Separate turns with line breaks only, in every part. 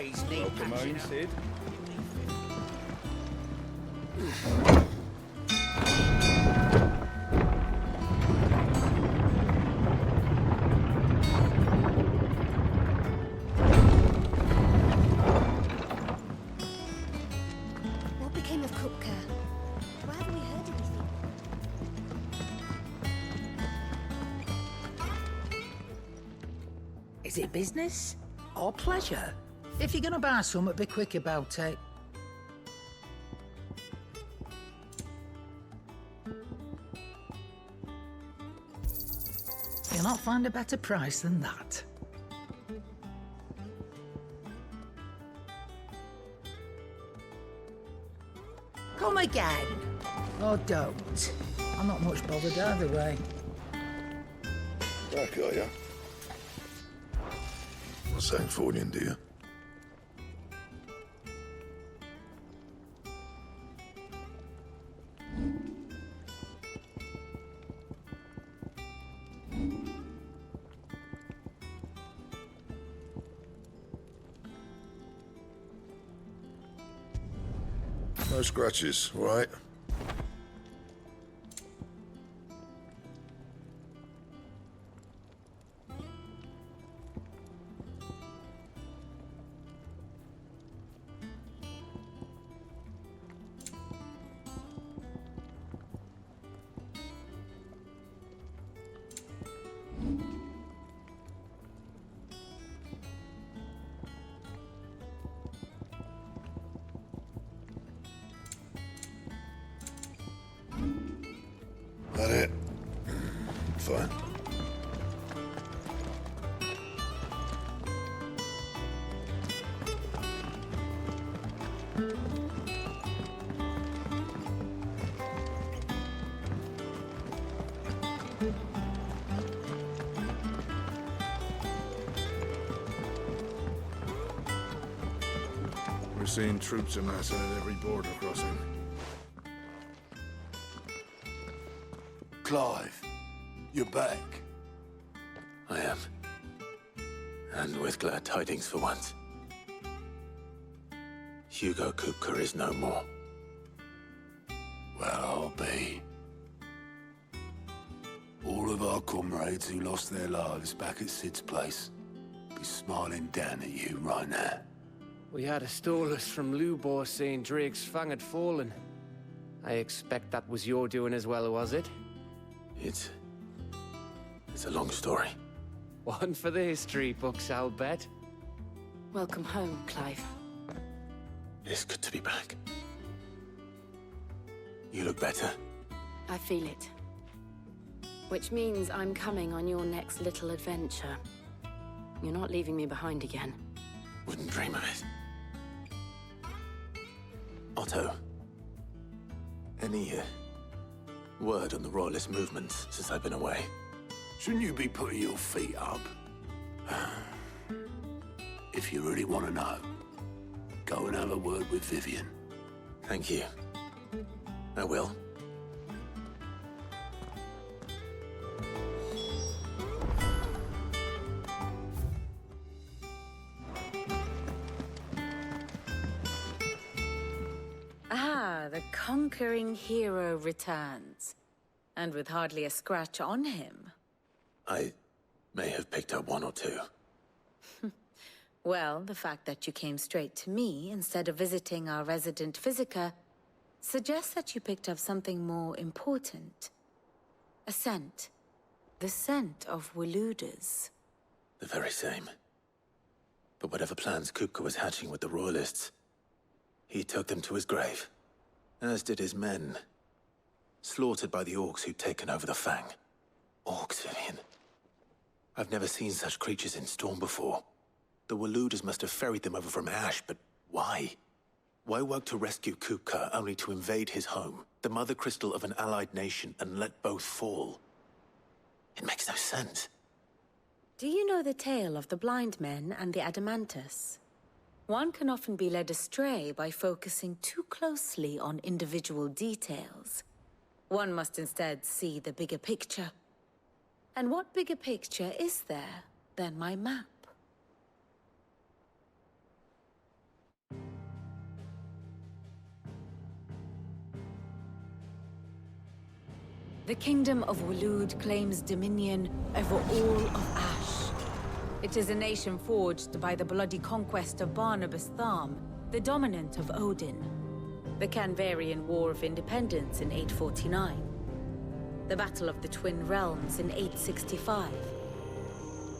always need
Welcome home,
patching up.
Sid.
What became of Kupka? Why haven't we heard anything?
Is it business or pleasure? If you're gonna buy something, be quick about it. You'll not find a better price than that. Come again. Or don't. I'm not much bothered either way.
Back, are you? Not saying Fornian, do you? No scratches, all right? That it? Fine.
We're seeing troops amassing at every border crossing.
Clive, you're back.
I am. And with glad tidings for once. Hugo Kupka is no more.
Well, I'll be. All of our comrades who lost their lives back at Sid's place be smiling down at you right now.
We had a stolus from Lubor saying Drake's fang had fallen. I expect that was your doing as well, was it?
It's a long story.
One for the history books, I'll bet.
Welcome home, Clive.
It's good to be back. You look better.
I feel it. Which means I'm coming on your next little adventure. You're not leaving me behind again.
Wouldn't dream of it. Otto, any word on the Royalist movements since I've been away?
Shouldn't you be putting your feet up? If you really want to know, go and have a word with Vivian.
Thank you. I will.
Ah, the conquering hero returns. And with hardly a scratch on him.
I may have picked up one or two.
Well, the fact that you came straight to me instead of visiting our resident physiker suggests that you picked up something more important. A scent. The scent of Waludas.
The very same. But whatever plans Kupka was hatching with the Royalists, he took them to his grave. As did his men. Slaughtered by the orcs who'd taken over the Fang. Orcs, Vivian. I've never seen such creatures in Storm before. The Waludas must have ferried them over from Ash, but why? Why work to rescue Kupka only to invade his home, the mother crystal of an allied nation, and let both fall? It makes no sense.
Do you know the tale of the blind men and the Adamantus? One can often be led astray by focusing too closely on individual details. One must instead see the bigger picture. And what bigger picture is there than my map? The Kingdom of Waloed claims dominion over all of Ash. It is a nation forged by the bloody conquest of Barnabas Tharm, the dominant of Odin. The Canvarian War of Independence in 849. The Battle of the Twin Realms in 865.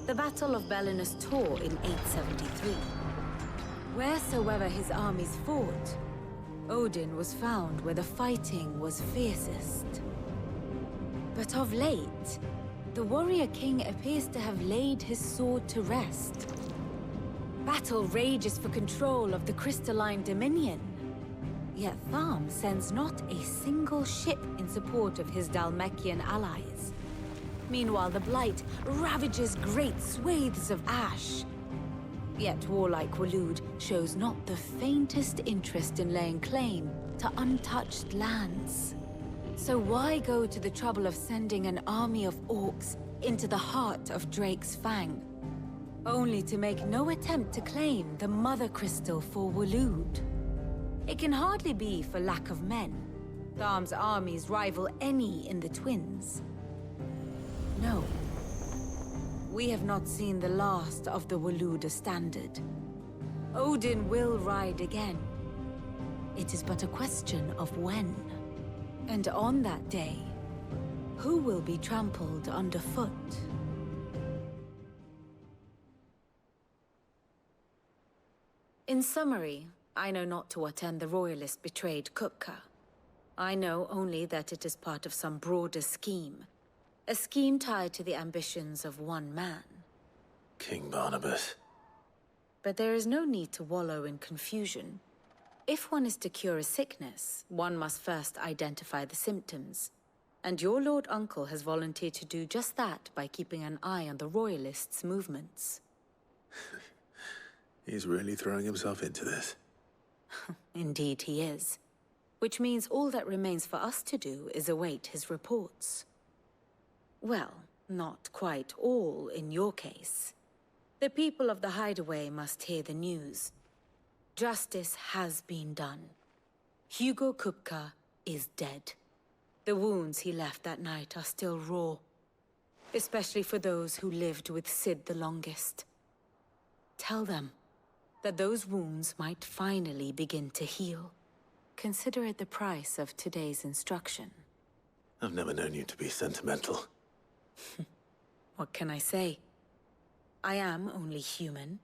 The Battle of Belinus Tor in 873. Wheresoever his armies fought, Odin was found where the fighting was fiercest. But of late, the warrior king appears to have laid his sword to rest. Battle rages for control of the crystalline dominion. Yet Tharm sends not a single ship in support of his Dhalmekian allies. Meanwhile, the Blight ravages great swathes of Ash. Yet warlike Waloed shows not the faintest interest in laying claim to untouched lands. So why go to the trouble of sending an army of orcs into the heart of Drake's Fang, only to make no attempt to claim the Mother Crystal for Waloed? It can hardly be for lack of men. Tharm's armies rival any in the Twins. No. We have not seen the last of the Waloed Standard. Odin will ride again. It is but a question of when. And on that day, who will be trampled underfoot? In summary, I know not to what end the Royalist betrayed Kupka. I know only that it is part of some broader scheme. A scheme tied to the ambitions of one man.
King Barnabas.
But there is no need to wallow in confusion. If one is to cure a sickness, one must first identify the symptoms. And your Lord Uncle has volunteered to do just that by keeping an eye on the Royalists' movements.
He's really throwing himself into this.
Indeed he is. Which means all that remains for us to do is await his reports. Well, not quite all in your case. The people of the Hideaway must hear the news. Justice has been done. Hugo Kupka is dead. The wounds he left that night are still raw. Especially for those who lived with Sid the longest. Tell them that those wounds might finally begin to heal. Consider it the price of today's instruction.
I've never known you to be sentimental.
What can I say? I am only human.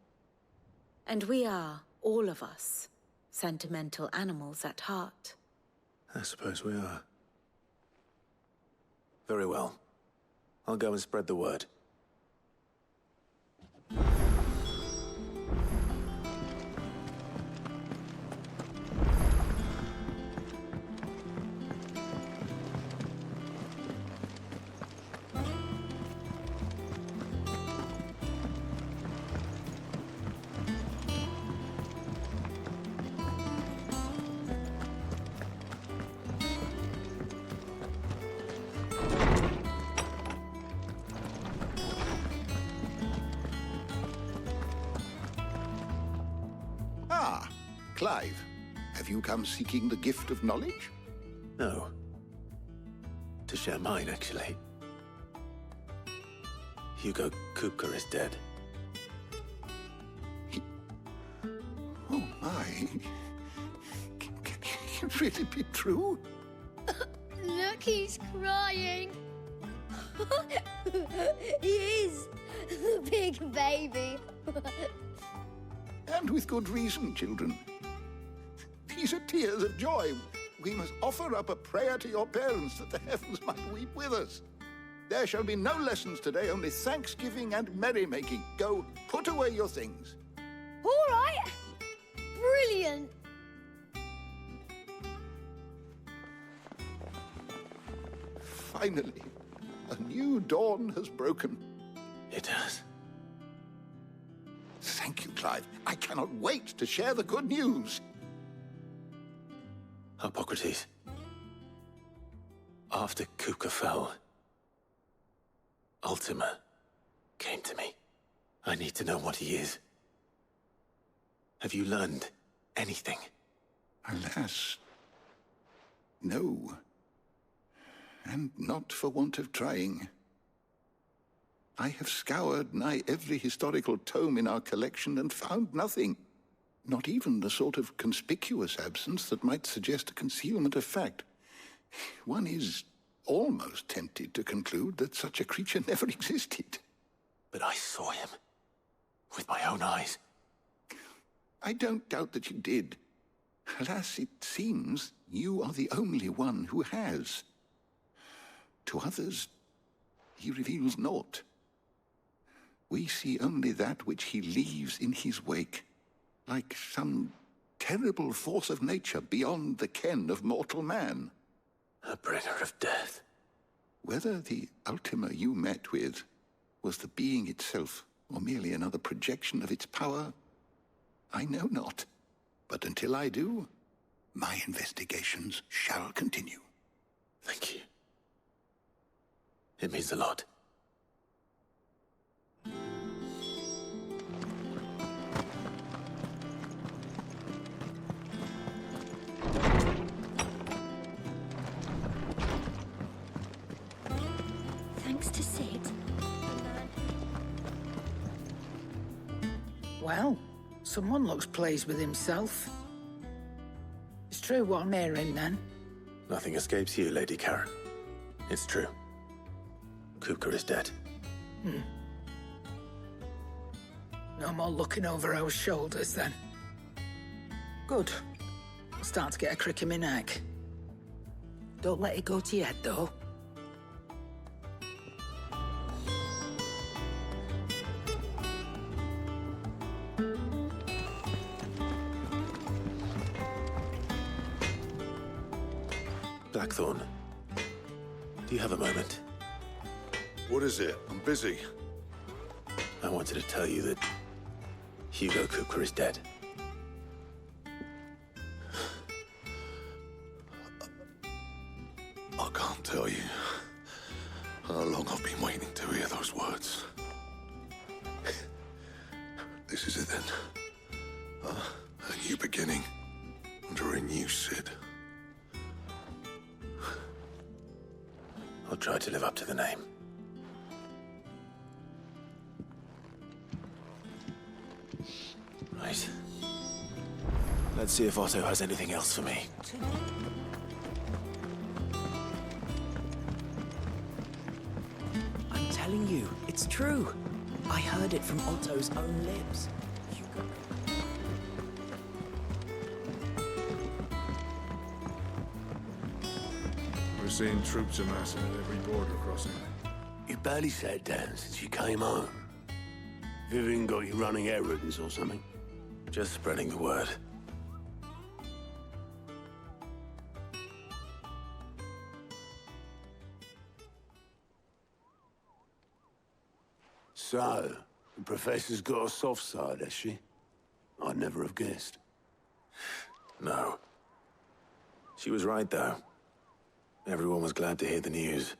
And we are, all of us, sentimental animals at heart.
I suppose we are. Very well. I'll go and spread the word.
Ah, Clive. Have you come seeking the gift of knowledge?
No. To share mine, actually. Hugo Kupka is dead.
Oh, my. Can it really be true?
Look, he's crying. He is. Big baby.
And with good reason, children. These are tears of joy. We must offer up a prayer to your parents that the heavens might weep with us. There shall be no lessons today, only thanksgiving and merrymaking. Go, put away your things.
All right. Brilliant.
Finally, a new dawn has broken.
It has.
Thank you, Clive. I cannot wait to share the good news.
Hippocrates. After Kupka fell, Ultima came to me. I need to know what he is. Have you learned anything?
Alas, no. and not for want of trying. I have scoured nigh every historical tome in our collection and found nothing. Not even the sort of conspicuous absence that might suggest a concealment of fact. One is almost tempted to conclude that such a creature never existed.
But I saw him. With my own eyes.
I don't doubt that you did. Alas, it seems you are the only one who has. To others, he reveals naught. We see only that which he leaves in his wake, like some terrible force of nature beyond the ken of mortal man.
A bringer of death.
Whether the Ultima you met with was the being itself, or merely another projection of its power, I know not. But until I do, my investigations shall continue.
Thank you. It means a lot.
Thanks to Sid.
Well, someone looks pleased with himself. It's true what I'm hearing, then.
Nothing escapes you, Lady Karen. It's true. Kupka is dead.
No more looking over our shoulders, then. Good. I'll start to get a crick in my neck. Don't let it go to your head, though.
Blackthorn, do you have a moment?
What is it? I'm busy.
I wanted to tell you that Hugo Kupka is dead.
I can't tell you how long I've been waiting to hear those words. This is it then. A new beginning under a new Sid.
I'll try to live up to the name. Right. Let's see if Otto has anything else for me.
I'm telling you, it's true. I heard it from Otto's own lips.
We're seeing troops amassing at every border crossing.
You barely sat down since you came home. Vivian got you running errands or something?
Just spreading the word.
So, the Professor's got a soft side, has she? I'd never have guessed.
No. She was right, though. Everyone was glad to hear the news.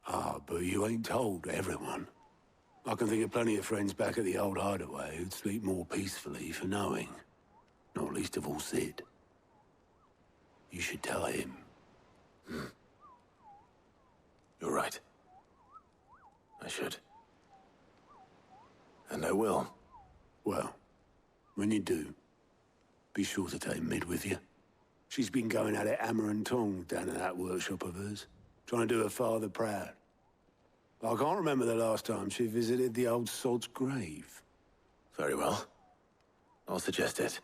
Ah, but you ain't told everyone. I can think of plenty of friends back at the old hideaway who'd sleep more peacefully for knowing. Not least of all Sid. You should tell him.
You're right. I should. And I will.
Well, when you do, be sure to take Mid with you. She's been going at it hammer and tongs down in that workshop of hers, trying to do her father proud. I can't remember the last time she visited the old sod's grave.
Very well. I'll suggest it.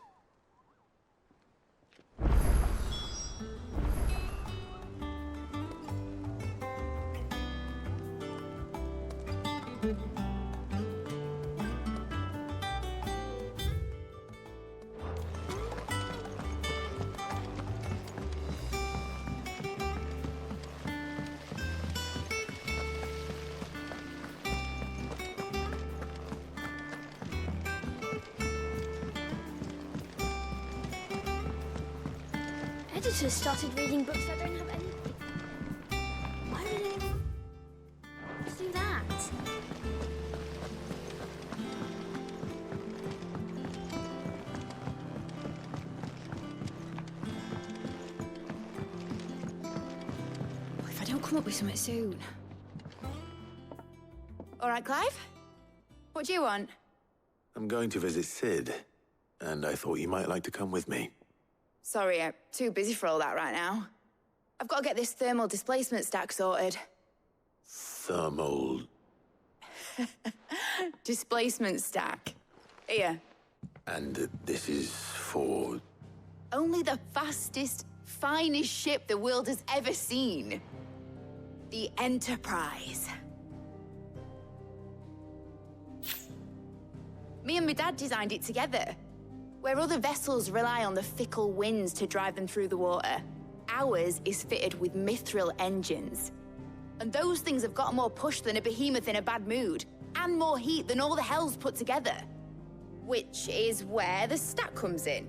Editors started reading books that don't have anything. Why would anyone do that?
I've had
don't come up with something soon.
All right, Clive? What do you want?
I'm going to visit Sid, and I thought you might like to come with me.
Sorry, I'm too busy for all that right now. I've got to get this thermal displacement stack sorted.
Thermal...
Displacement stack. Here.
And this is for...
Only the fastest, finest ship the world has ever seen. The Enterprise. Me and my dad designed it together. Where other vessels rely on the fickle winds to drive them through the water, ours is fitted with mithril engines. And those things have got more push than a behemoth in a bad mood, and more heat than all the hells put together. Which is where the stack comes in.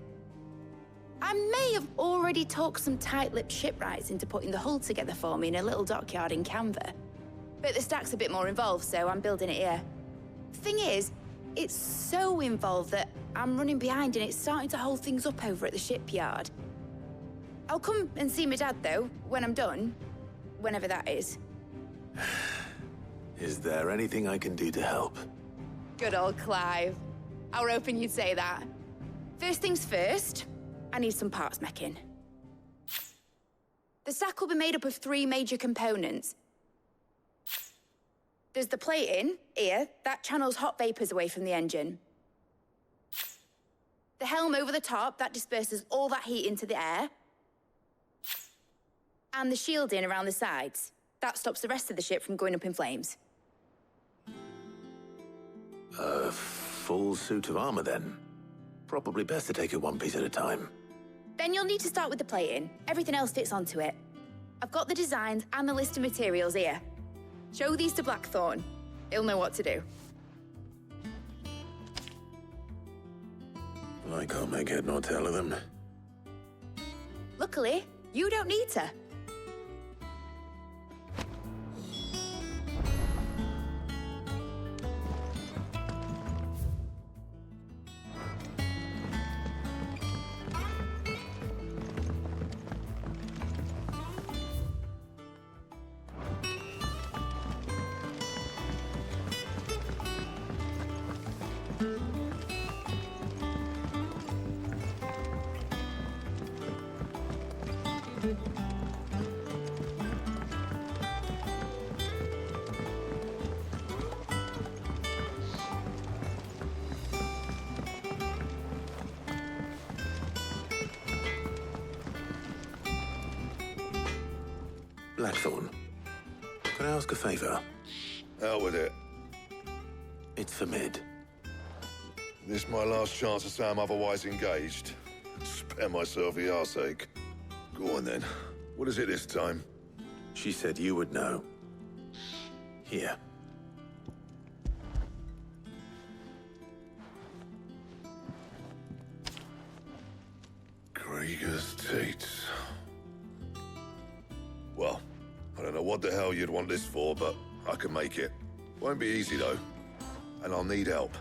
I may have already talked some tight-lipped shipwrights into putting the hull together for me in a little dockyard in Canva. But the stack's a bit more involved, so I'm building it here. Thing is, it's so involved that I'm running behind and it's starting to hold things up over at the shipyard. I'll come and see my dad, though, when I'm done. Whenever that is.
Is there anything I can do to help?
Good old Clive. I were hoping you'd say that. First things first, I need some parts meching. The stack will be made up of 3 major components. There's the plating, here, that channels hot vapors away from the engine. The helm over the top, that disperses all that heat into the air. And the shielding around the sides. That stops the rest of the ship from going up in flames.
A full suit of armor, then? Probably best to take it one piece at a time.
Then you'll need to start with the plating. Everything else fits onto it. I've got the designs and the list of materials here. Show these to Blackthorn. He'll know what to do.
I can't make head nor tail of them.
Luckily, you don't need to.
Blackthorn, can I ask a favor?
Out with it.
It's for Mid.
This my last chance to say I'm otherwise engaged. Spare myself the arseache. Go on then. What is it this time?
She said you would know. Here.
Krieger's teats. Well, I don't know what the hell you'd want this for, but I can make it. Won't be easy, though. And I'll need help.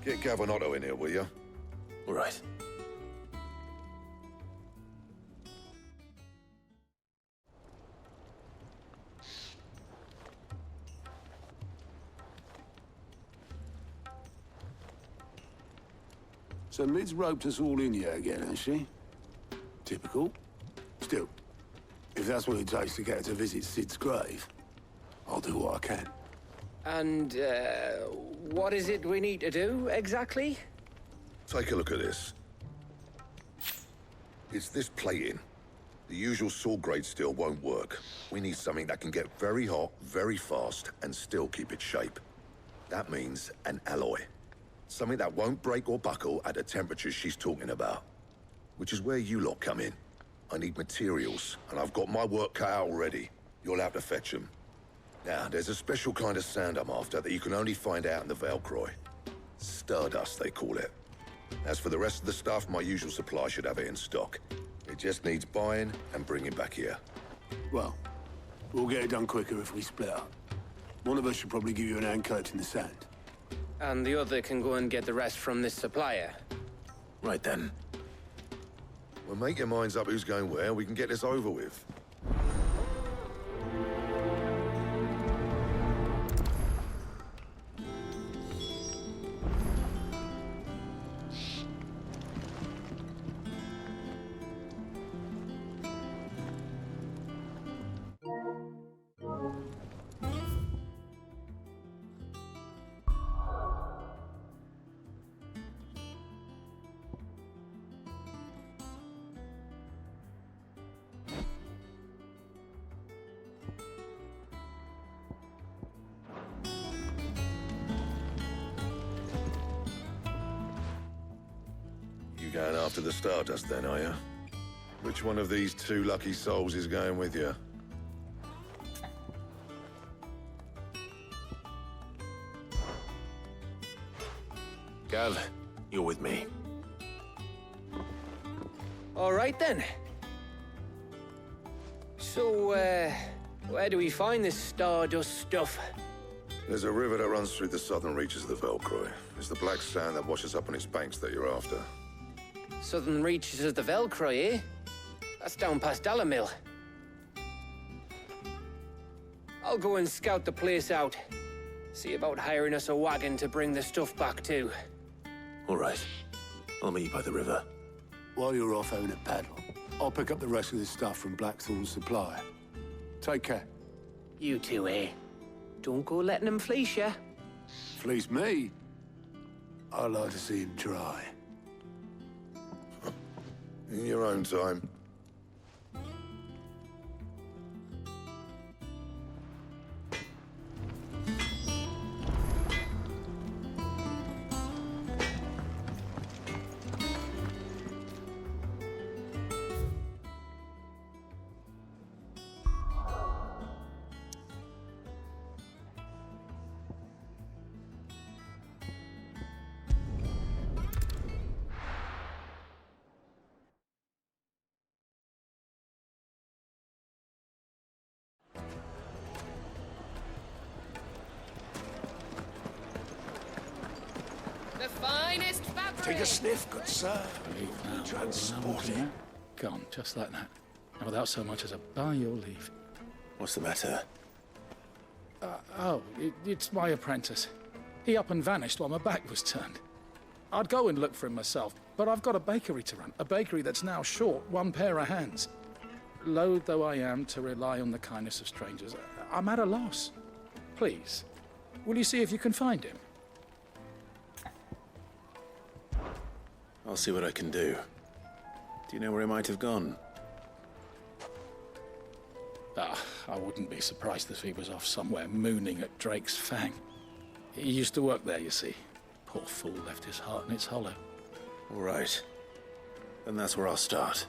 Get Gavin in here, will you?
All right.
So Mid's roped us all in here again, has she? Typical. Still, if that's what it takes to get her to visit Sid's grave, I'll do what I can.
And, what is it we need to do, exactly?
Take a look at this. It's this plating. The usual sword-grade steel won't work. We need something that can get very hot, very fast, and still keep its shape. That means an alloy. Something that won't break or buckle at the temperatures she's talking about. Which is where you lot come in. I need materials, and I've got my work cut out already. You'll have to fetch them. Now, there's a special kind of sand I'm after that you can only find out in the Valcroy. Stardust, they call it. As for the rest of the stuff, my usual supply should have it in stock. It just needs buying and bringing back here.
Well, we'll get it done quicker if we split up. One of us should probably give you an hand coat in the sand.
And the other can go and get the rest from this supplier.
Right then.
Well, make your minds up who's going where, we can get this over with. You're going after the Stardust then, are you? Which one of these two lucky souls is going with you?
Gal, you're with me.
All right, then. So, where do we find this Stardust stuff?
There's a river that runs through the southern reaches of the Velcroy. It's the black sand that washes up on its banks that you're after.
Southern reaches of the Velcroy, eh? That's down past Dalamil. I'll go and scout the place out. See about hiring us a wagon to bring the stuff back to.
All right. I'll meet you by the river.
While you're off having a paddle, I'll pick up the rest of this stuff from Blackthorn's supply. Take care.
You two, eh? Don't go letting them fleece ya.
Fleece me? I'd like to see him try.
In your own time.
The finest fabric!
Take a sniff, good sir. Transported.
Gone, just like that. And without so much as a by your leave.
What's the matter?
It's my apprentice. He up and vanished while my back was turned. I'd go and look for him myself, but I've got a bakery to run. A bakery that's now short one pair of hands. Loath though I am to rely on the kindness of strangers, I'm at a loss. Please, will you see if you can find him?
I'll see what I can do. Do you know where he might have gone?
I wouldn't be surprised if he was off somewhere mooning at Drake's Fang. He used to work there, you see. Poor fool left his heart in its hollow.
All right. Then that's where I'll start.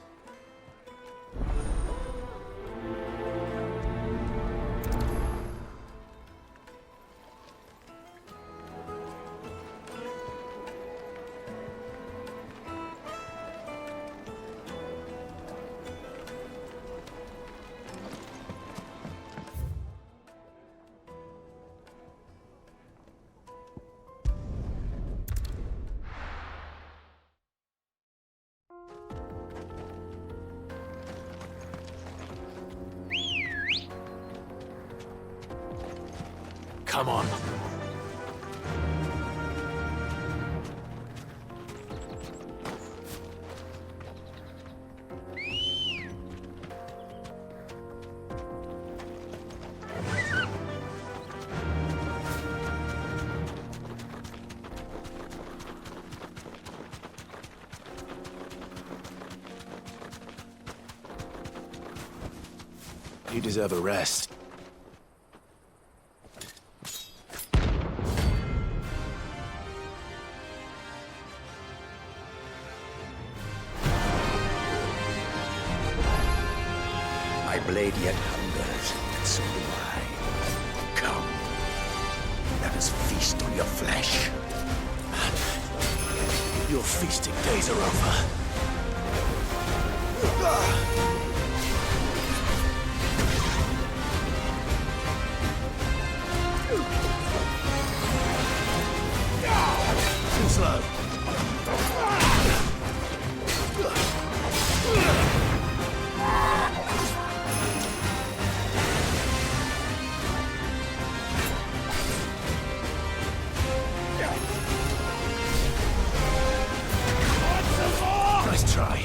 Come on. You deserve a rest.
Blade yet hungers, and so do I. Come, let us feast on your flesh. Your feasting days are over. Too slow. Nice try.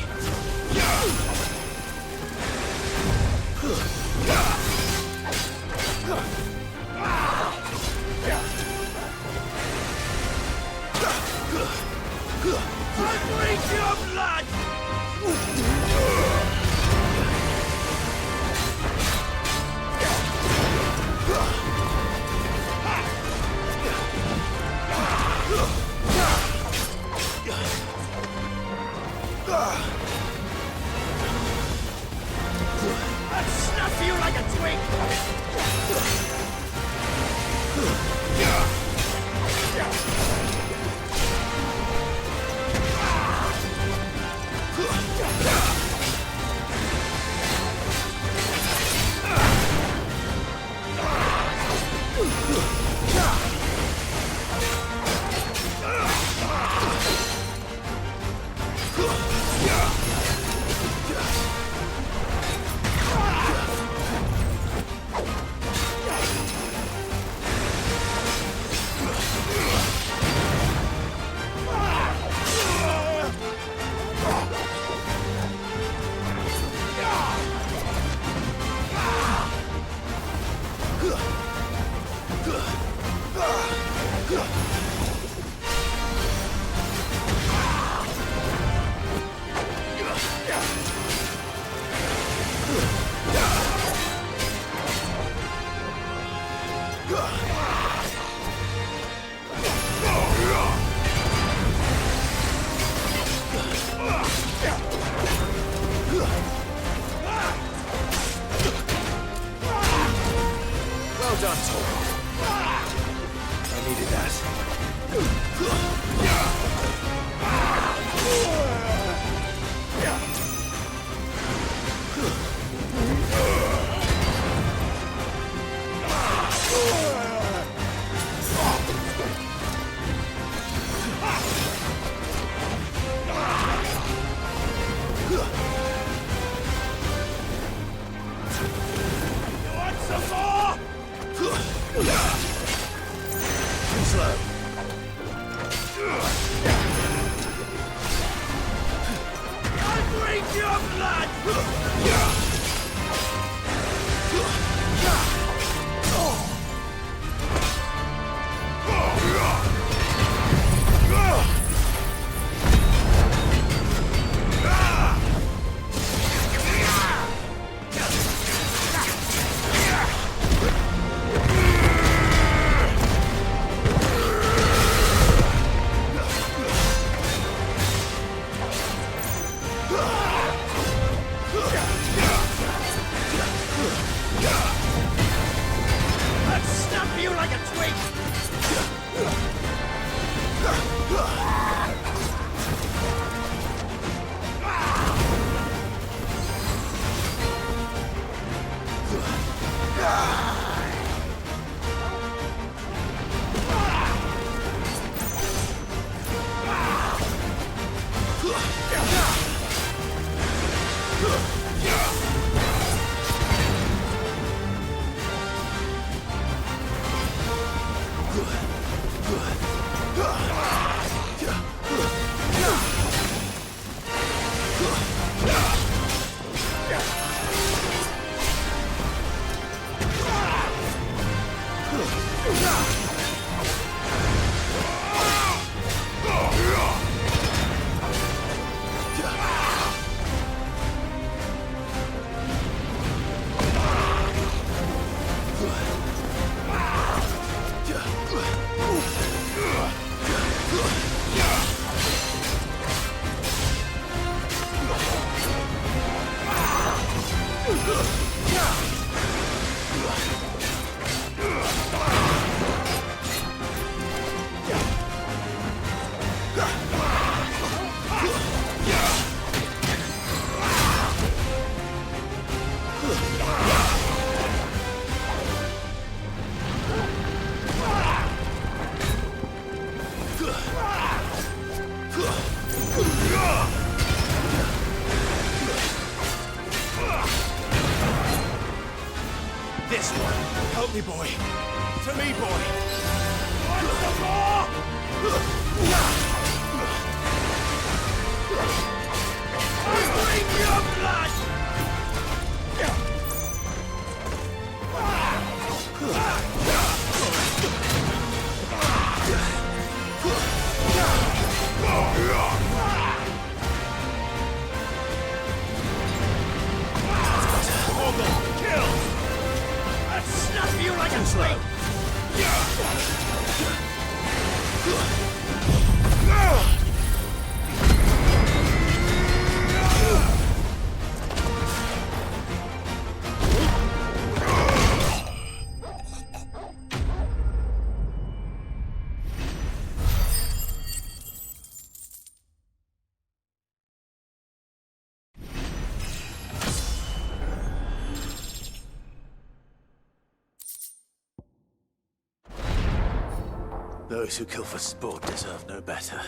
Those who kill for sport deserve no better.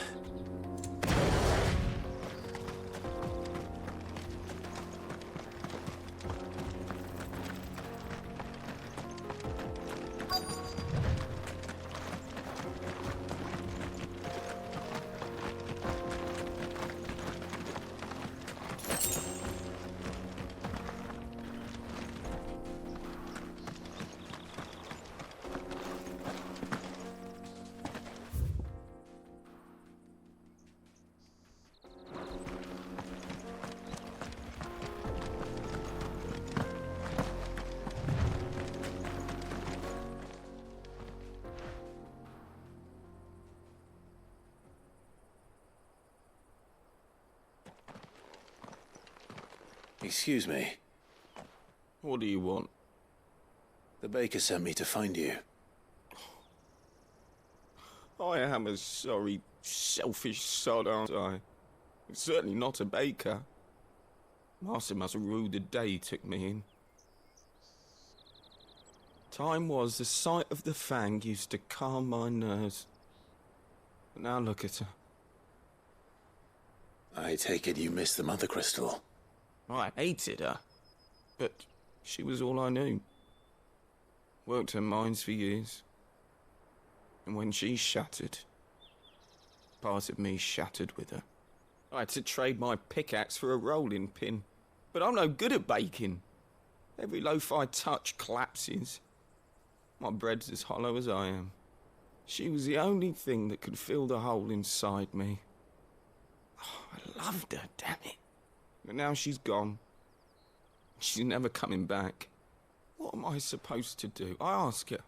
Excuse me.
What do you want?
The baker sent me to find you.
I am a sorry, selfish sod, aren't I? Certainly not a baker. Master must have ruled the day he took me in. Time was the sight of the Fang used to calm my nerves. But now look at her.
I take it you missed the Mother Crystal.
I hated her, but she was all I knew. Worked her mines for years. And when she shattered, part of me shattered with her. I had to trade my pickaxe for a rolling pin, but I'm no good at baking. Every loaf I touch collapses. My bread's as hollow as I am. She was the only thing that could fill the hole inside me. Oh, I loved her, damn it. But now she's gone. She's never coming back. What am I supposed to do? I ask her.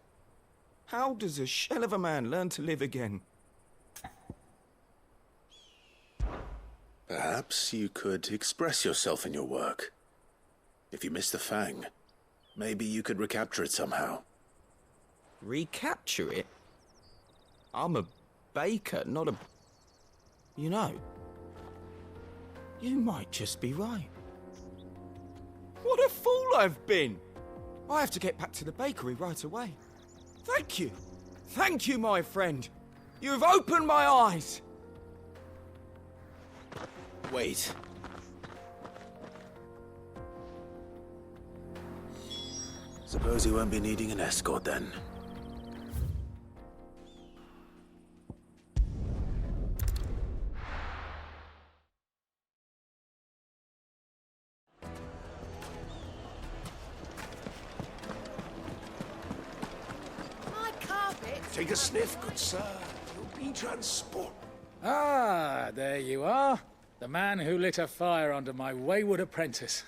How does a shell of a man learn to live again?
Perhaps you could express yourself in your work. If you miss the Fang, maybe you could recapture it somehow.
Recapture it? I'm a baker, not a... You know, you might just be right. What a fool I've been! I have to get back to the bakery right away. Thank you. Thank you, my friend. You've opened my eyes.
Wait. Suppose you won't be needing an escort then.
Take a sniff, good sir. You'll be transport.
Ah, there you are. The man who lit a fire under my wayward apprentice.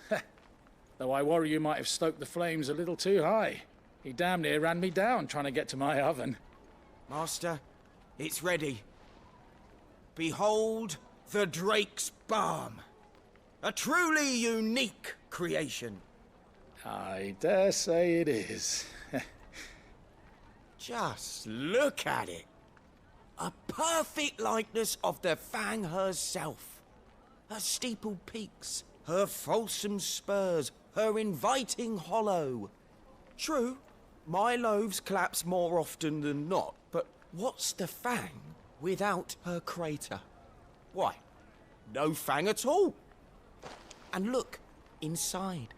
Though I worry you might have stoked the flames a little too high. He damn near ran me down trying to get to my oven.
Master, it's ready. Behold the Drake's Balm. A truly unique creation.
I dare say it is.
Just look at it. A perfect likeness of the Fang herself. Her steepled peaks, her fulsome spurs, her inviting hollow. True, my loaves collapse more often than not, but what's the Fang without her crater? Why, no Fang at all. And look, inside.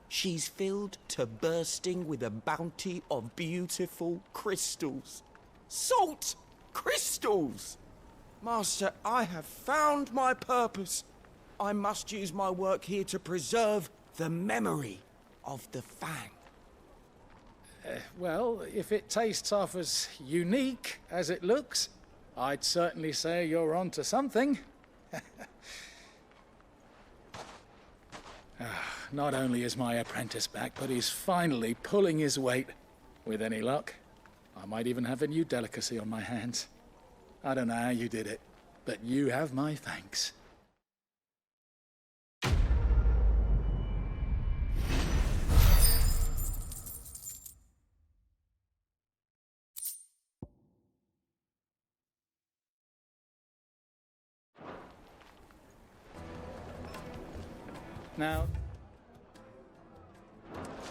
She's filled to bursting with a bounty of beautiful crystals. Salt crystals! Master, I have found my purpose. I must use my work here to preserve the memory of the Fang.
Well, if it tastes half as unique as it looks, I'd certainly say you're onto something. Not only is my apprentice back, but he's finally pulling his weight. With any luck, I might even have a new delicacy on my hands. I don't know how you did it, but you have my thanks. Now,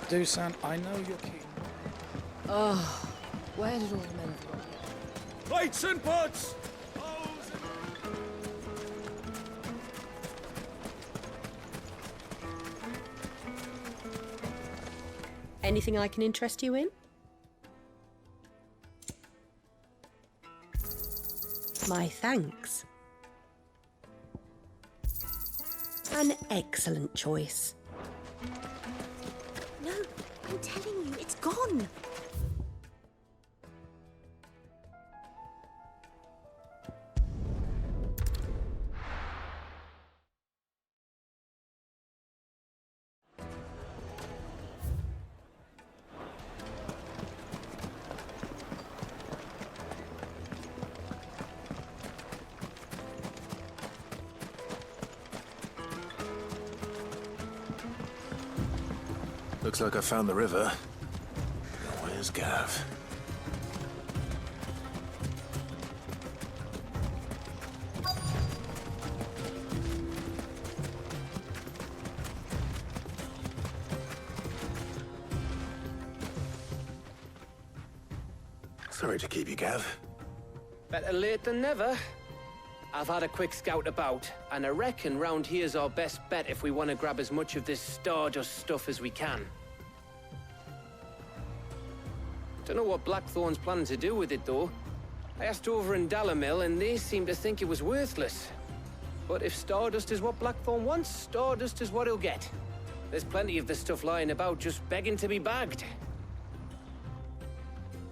Dusan, I know you're keen.
Oh, where did all the men go?
Plates and pots!
Anything I can interest you in? My thanks. An excellent choice.
No, I'm telling you, it's gone.
Looks like I found the river. Now where's Gav? Sorry to keep you, Gav.
Better late than never. I've had a quick scout about, and I reckon round here's our best bet if we want to grab as much of this Stardust stuff as we can. Don't know what Blackthorn's planning to do with it, though. I asked over in Dalamil, and they seem to think it was worthless. But if Stardust is what Blackthorn wants, Stardust is what he'll get. There's plenty of the stuff lying about, just begging to be bagged.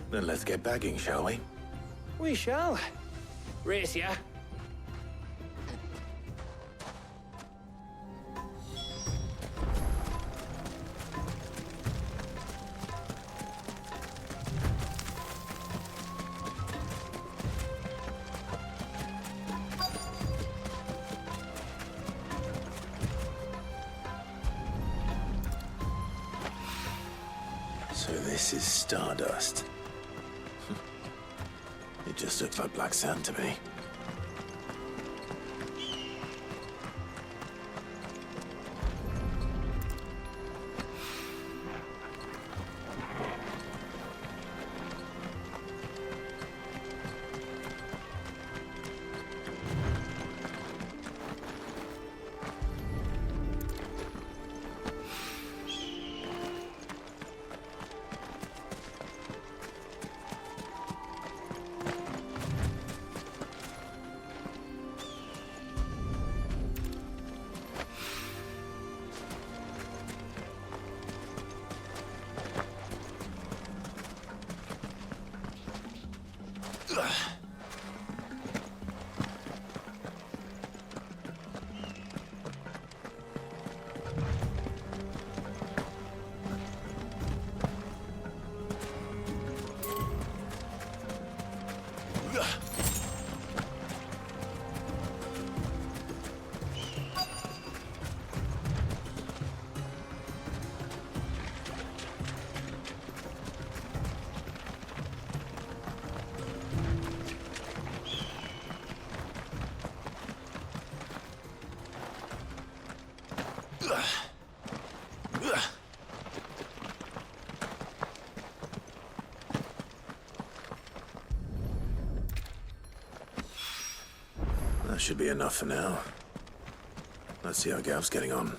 Then let's get bagging, shall we?
We shall. Race ya.
So this is Stardust. It just looks like black sand to me. That should be enough for now. Let's see how Gav's getting on.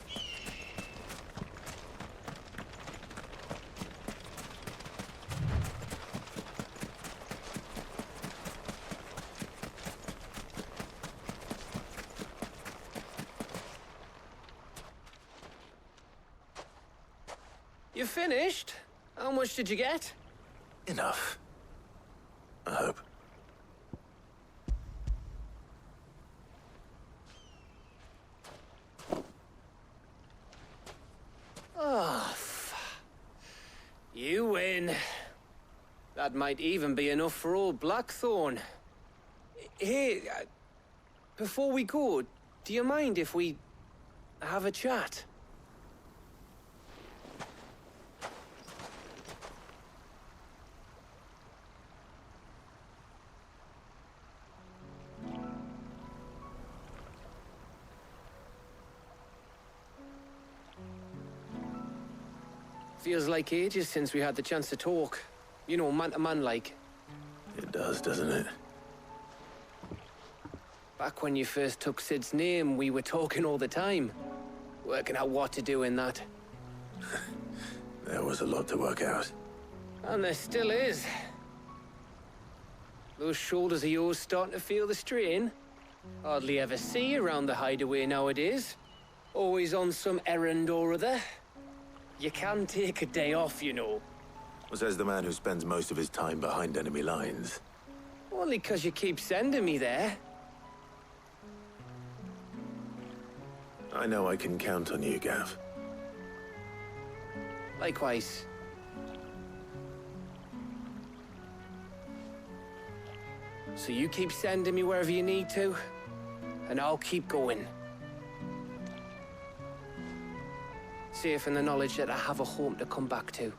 You finished? How much did you get?
Enough. I hope.
Oh, you win. That might even be enough for old Blackthorn. Hey, before we go, do you mind if we have a chat? Feels like ages since we had the chance to talk. You know, man to man like.
It does, doesn't it?
Back when you first took Sid's name, we were talking all the time. Working out what to do in that.
There was a lot to work out.
And there still is. Those shoulders of yours starting to feel the strain. Hardly ever see you around the hideaway nowadays. Always on some errand or other. You can take a day off, you know.
Says the man who spends most of his time behind enemy lines.
Only 'cause you keep sending me there.
I know I can count on you, Gav.
Likewise. So you keep sending me wherever you need to, and I'll keep going. Safe in the knowledge that I have a home to come back to.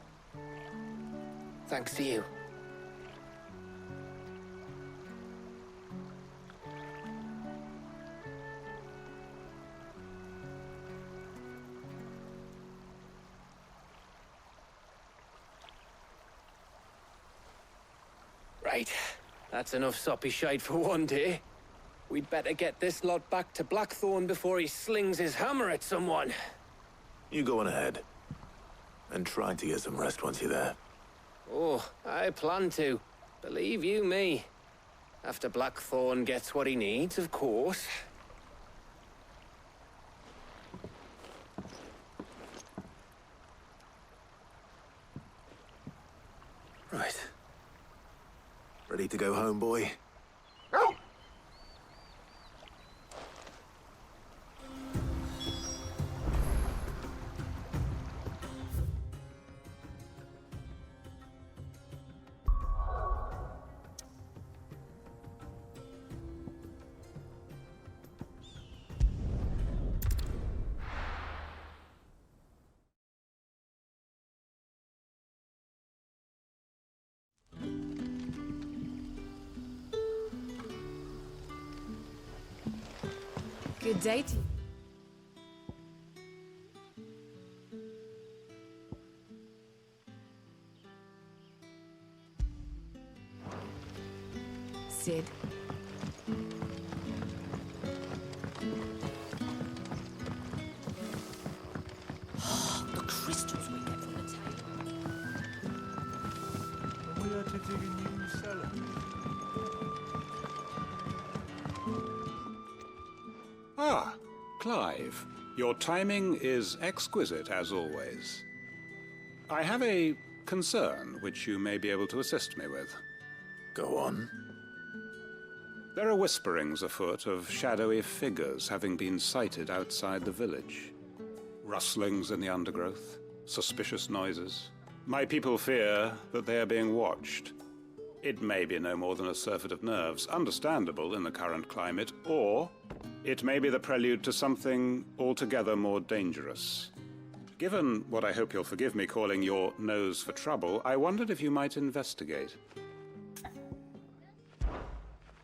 Thanks to you. Right. That's enough soppy shite for one day. We'd better get this lot back to Blackthorn before he slings his hammer at someone.
You go on ahead. And try to get some rest once you're there.
Oh, I plan to. Believe you me. After Blackthorn gets what he needs, of course.
Right. Ready to go home, boy?
Good day to you. Sid.
The crystals we get from the table.
We are to dig a new cellar.
Ah, Clive. Your timing is exquisite, as always. I have a concern which you may be able to assist me with.
Go on.
There are whisperings afoot of shadowy figures having been sighted outside the village. Rustlings in the undergrowth, suspicious noises. My people fear that they are being watched. It may be no more than a surfeit of nerves, understandable in the current climate, or it may be the prelude to something altogether more dangerous. Given what I hope you'll forgive me calling your nose for trouble, I wondered if you might investigate.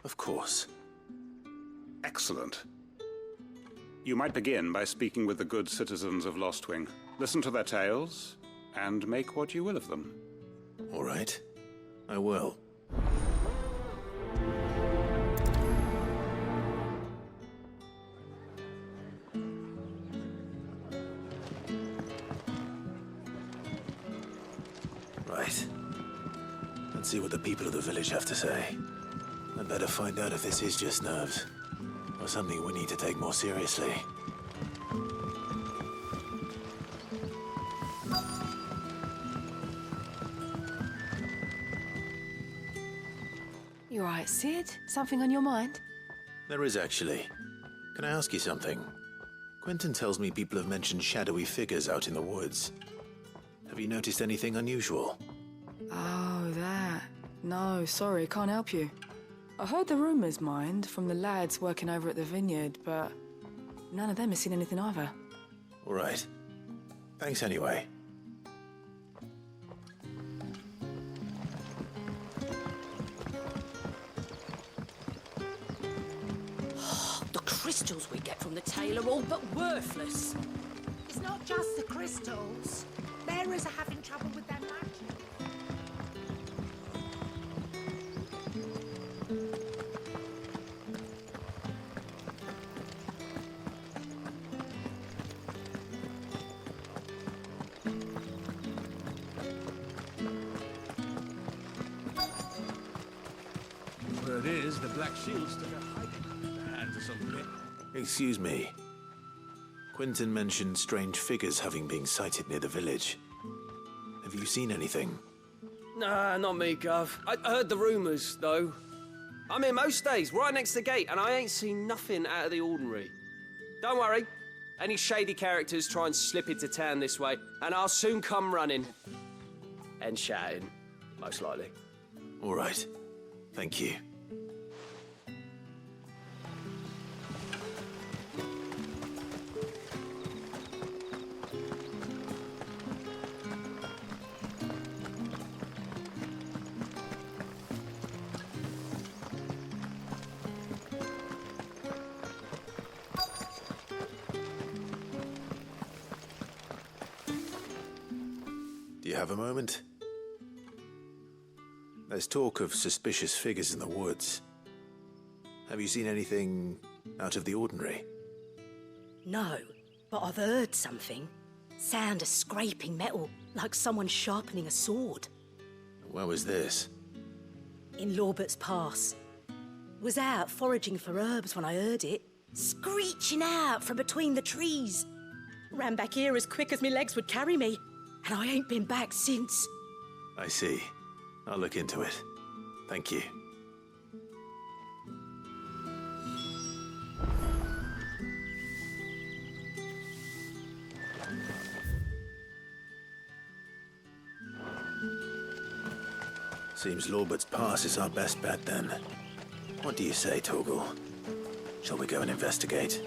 Of course.
Excellent. You might begin by speaking with the good citizens of Lostwing. Listen to their tales, and make what you will of them.
All right. I will. Right. Let's see what the people of the village have to say. I'd better find out if this is just nerves, or something we need to take more seriously.
You all right, Sid? Something on your mind?
There is, actually. Can I ask you something? Quentin tells me people have mentioned shadowy figures out in the woods. Have you noticed anything unusual?
Oh, that. No, sorry, can't help you. I heard the rumours, mind, from the lads working over at the vineyard, but none of them has seen anything either.
All right. Thanks anyway.
The crystals we get from the tail are all but worthless.
It's not just the crystals. Bearers are having trouble with their magic.
appears the Black Shields took a hiding at the hands of some bit.
Excuse me. Quentin mentioned strange figures having been sighted near the village. Have you seen anything?
Nah, not me, Gov. I heard the rumours, though. I'm here most days, right next to the gate, and I ain't seen nothing out of the ordinary. Don't worry. Any shady characters try and slip into town this way, and I'll soon come running. And shouting, most likely.
All right. Thank you. Do you have a moment? There's talk of suspicious figures in the woods. Have you seen anything out of the ordinary?
No, but I've heard something. Sound of scraping metal, like someone sharpening a sword.
Where was this?
In Lorbert's Pass. Was out foraging for herbs when I heard it, screeching out from between the trees. Ran back here as quick as my legs would carry me, and I ain't been back since.
I see. I'll look into it. Thank you. Seems Lorbert's Pass is our best bet then. What do you say, Torgal? Shall we go and investigate?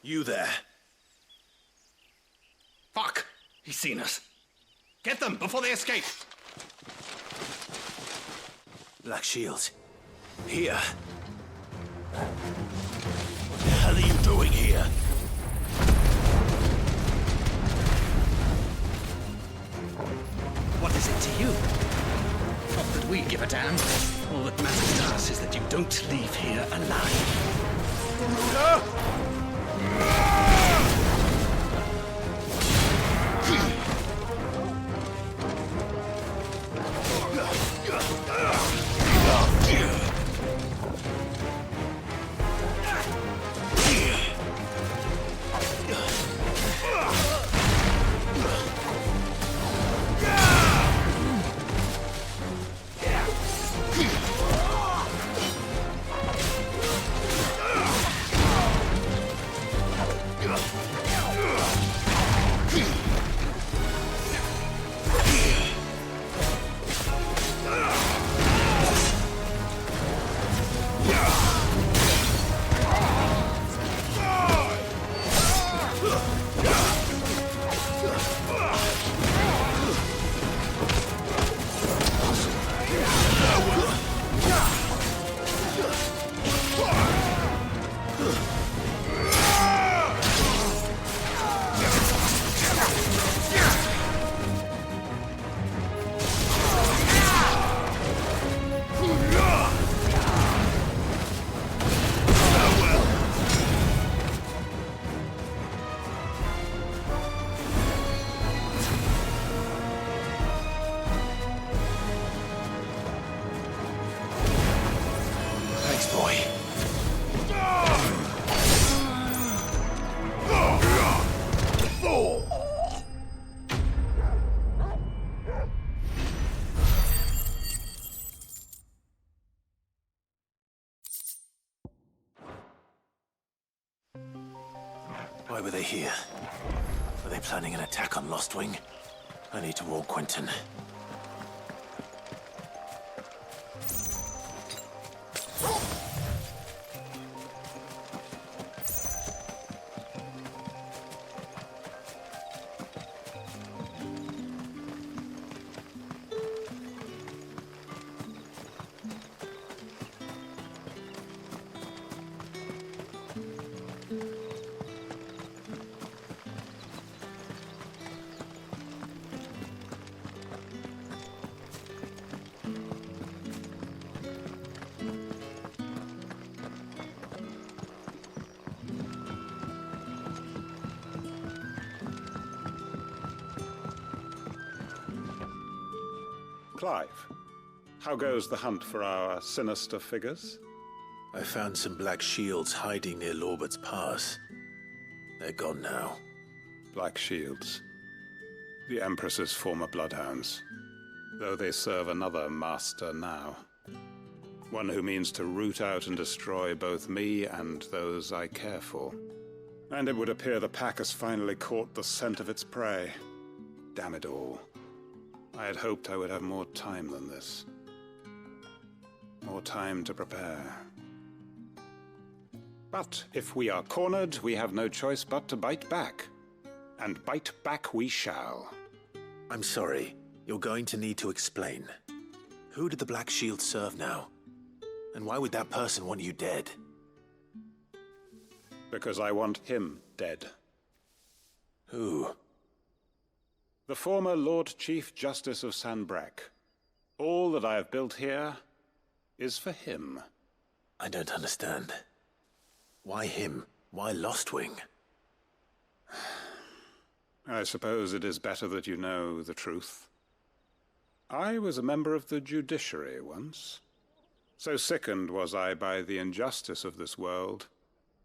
You there?
Fuck! He's seen us. Get them before they escape!
Black Shields. Here. What the hell are you doing here?
What is it to you? Not that we give a damn. All that matters to us is that you don't leave here alive.
Why were they here? Were they planning an attack on Lostwing? I need to warn Quentin.
Clive, how goes the hunt for our sinister figures?
I found some black shields hiding near Lorbert's Pass. They're gone now.
Black Shields. The Empress's former bloodhounds. Though they serve another master now. One who means to root out and destroy both me and those I care for. And it would appear the pack has finally caught the scent of its prey. Damn it all. I had hoped I would have more time than this. More time to prepare. But if we are cornered, we have no choice but to bite back. And bite back we shall.
I'm sorry. You're going to need to explain. Who did the Black Shield serve now? And why would that person want you dead?
Because I want him dead.
Who?
The former Lord Chief Justice of Sanbreque. All that I have built here is for him.
I don't understand. Why him? Why Lostwing?
I suppose it is better that you know the truth. I was a member of the judiciary once. So sickened was I by the injustice of this world,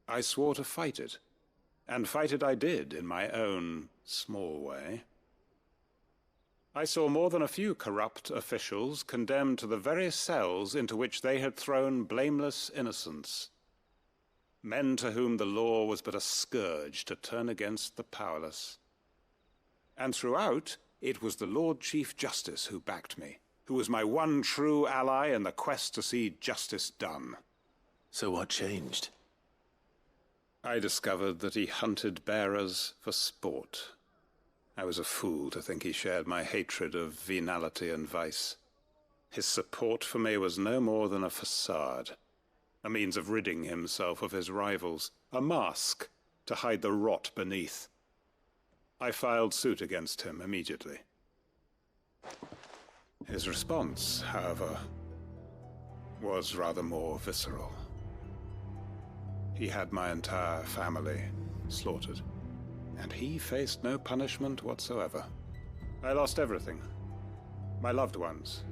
I swore to fight it. And fight it I did in my own small way. I saw more than a few corrupt officials condemned to the very cells into which they had thrown blameless innocents. Men to whom the law was but a scourge to turn against the powerless. And throughout, it was the Lord Chief Justice who backed me, who was my one true ally in the quest to see justice done.
So what changed?
I discovered that he hunted bearers for sport. I was a fool to think he shared my hatred of venality and vice. His support for me was no more than a facade. A means of ridding himself of his rivals, a mask to hide the rot beneath. I filed suit against him immediately. His response, however, was rather more visceral. He had my entire family slaughtered, and he faced no punishment whatsoever. I lost everything. My loved ones,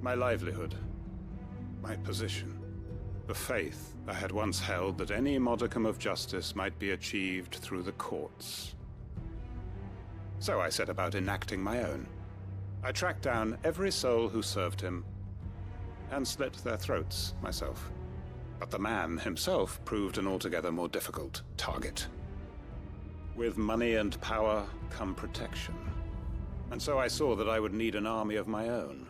my livelihood, my position. The faith I had once held that any modicum of justice might be achieved through the courts. So I set about enacting my own. I tracked down every soul who served him, and slit their throats myself. But the man himself proved an altogether more difficult target. With money and power come protection. And so I saw that I would need an army of my own.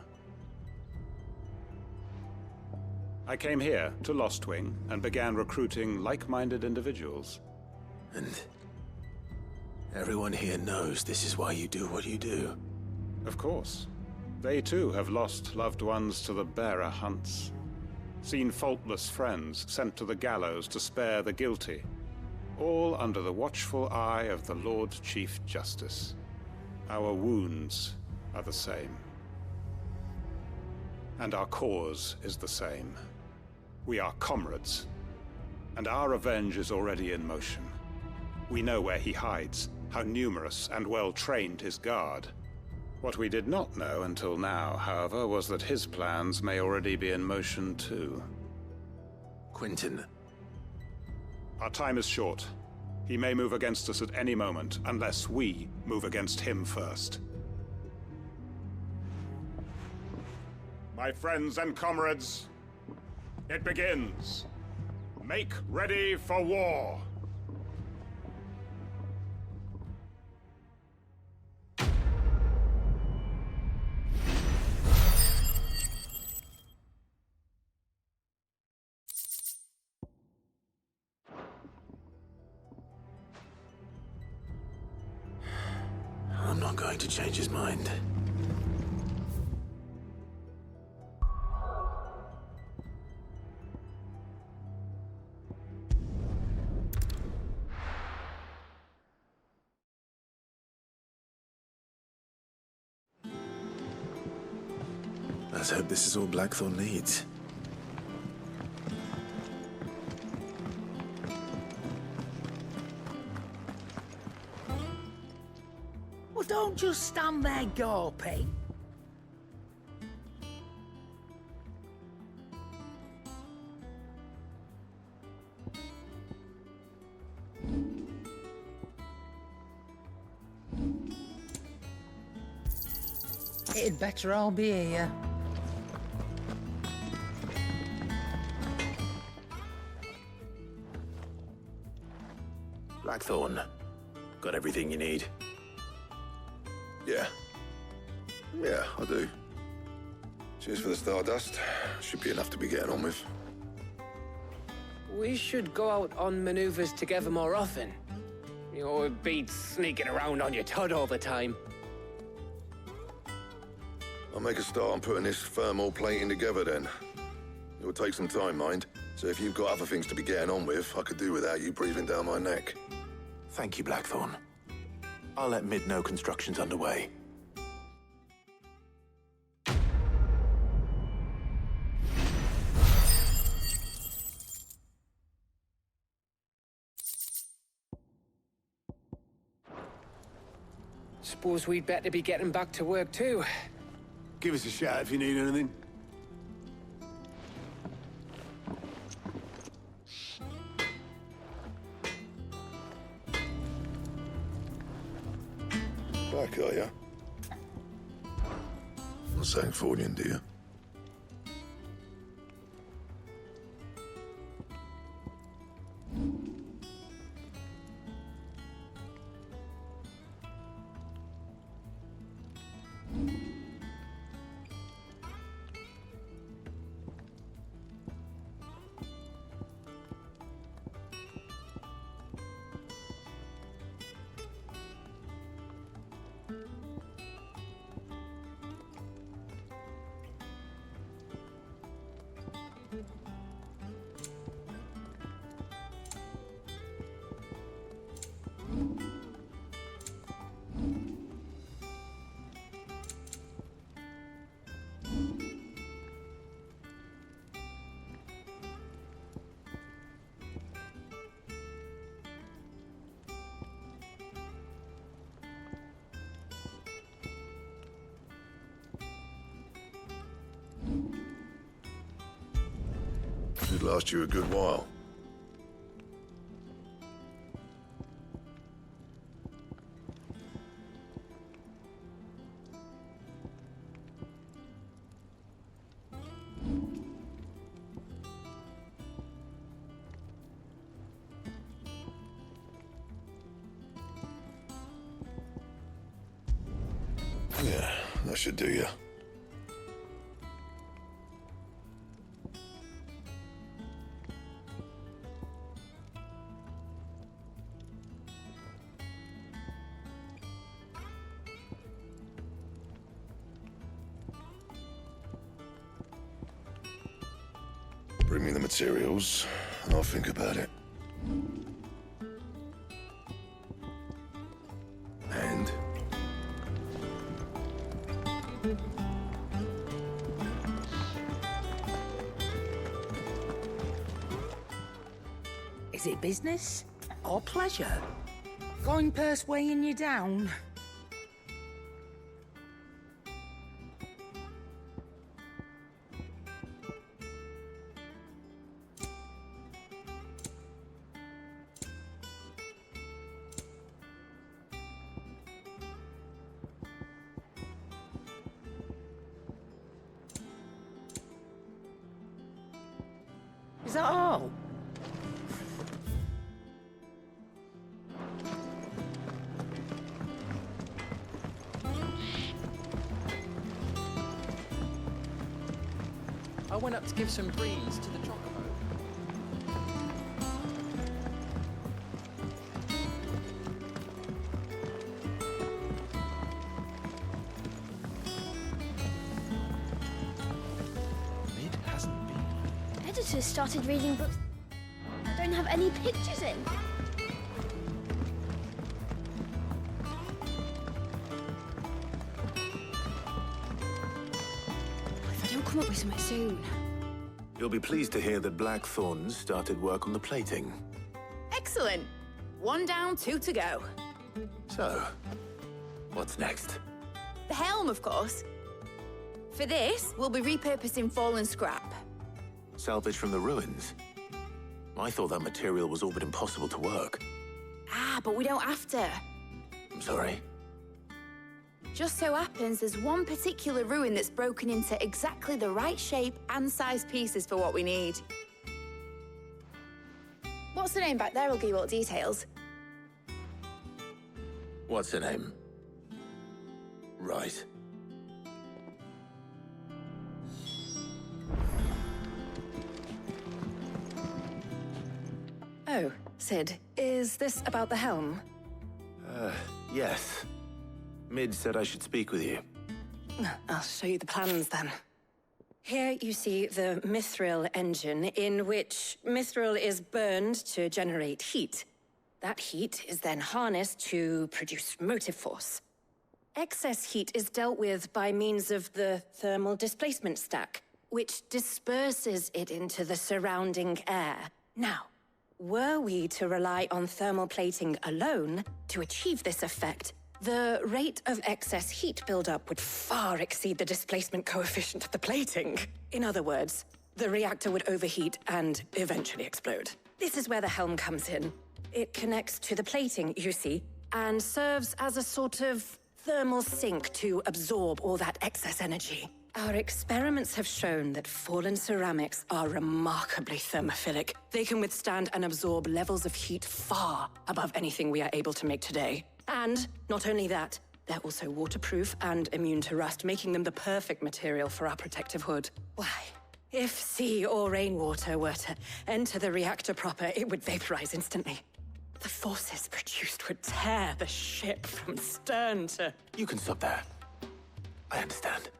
I came here to Lostwing and began recruiting like-minded individuals.
And everyone here knows this is why you do what you do.
Of course. They too have lost loved ones to the bearer hunts. Seen faultless friends sent to the gallows to spare the guilty. All under the watchful eye of the Lord Chief Justice. Our wounds are the same. And our cause is the same. We are comrades, and our revenge is already in motion. We know where he hides, how numerous and well-trained his guard. What we did not know until now, however, was that his plans may already be in motion too.
Quentin.
Our time is short. He may move against us at any moment, unless we move against him first. My friends and comrades, it begins. Make ready for war.
I'm not going to change his mind. Let's hope this is all Blackthorn needs.
Well, don't just stand there gawping. It'd better all be here.
Blackthorn, got everything you need?
Yeah. Yeah, I do. Cheers for the Stardust. Should be enough to be getting on with.
We should go out on maneuvers together more often. You know, it beats sneaking around on your Todd all the time.
I'll make a start on putting this thermal plating together then. It will take some time, mind. So if you've got other things to be getting on with, I could do without you breathing down my neck.
Thank you, Blackthorn. I'll let Mid know construction's underway.
Suppose we'd better be getting back to work too.
Give us a shout if you need anything.
Back, are ya? Not saying Fordian, do you? Should last you a good while. Yeah, that should do you. Bring me the materials, and I'll think about it. And?
Is it business or pleasure? Going purse weighing you down? Is that all?
I went up to give some greens to the chocobo.
Mid hasn't been.
Editors started reading books I don't have any pictures in.
If I don't come up with something soon.
You'll be pleased to hear that Blackthorn started work on the plating.
Excellent. 1 down, 2 to go.
So, what's next?
The helm, of course. For this, we'll be repurposing fallen scrap.
Salvage from the ruins? I thought that material was all but impossible to work.
Ah, but we don't have to.
I'm sorry.
Just so happens there's one particular ruin that's broken into exactly the right shape and size pieces for what we need. What's the name back there? I'll give you all the details.
What's her name? Right.
Oh, Sid, is this about the helm?
Yes. Mid said I should speak with you.
I'll show you the plans then. Here you see the mithril engine, in which mithril is burned to generate heat. That heat is then harnessed to produce motive force. Excess heat is dealt with by means of the thermal displacement stack, which disperses it into the surrounding air. Now, were we to rely on thermal plating alone to achieve this effect, the rate of excess heat buildup would far exceed the displacement coefficient of the plating. In other words, the reactor would overheat and eventually explode. This is where the helm comes in. It connects to the plating, you see, and serves as a sort of thermal sink to absorb all that excess energy. Our experiments have shown that fallen ceramics are remarkably thermophilic. They can withstand and absorb levels of heat far above anything we are able to make today. And not only that, they're also waterproof and immune to rust, making them the perfect material for our protective hood. Why, if sea or rainwater were to enter the reactor proper, it would vaporize instantly. The forces produced would tear the ship from stern to...
You can stop there. I understand.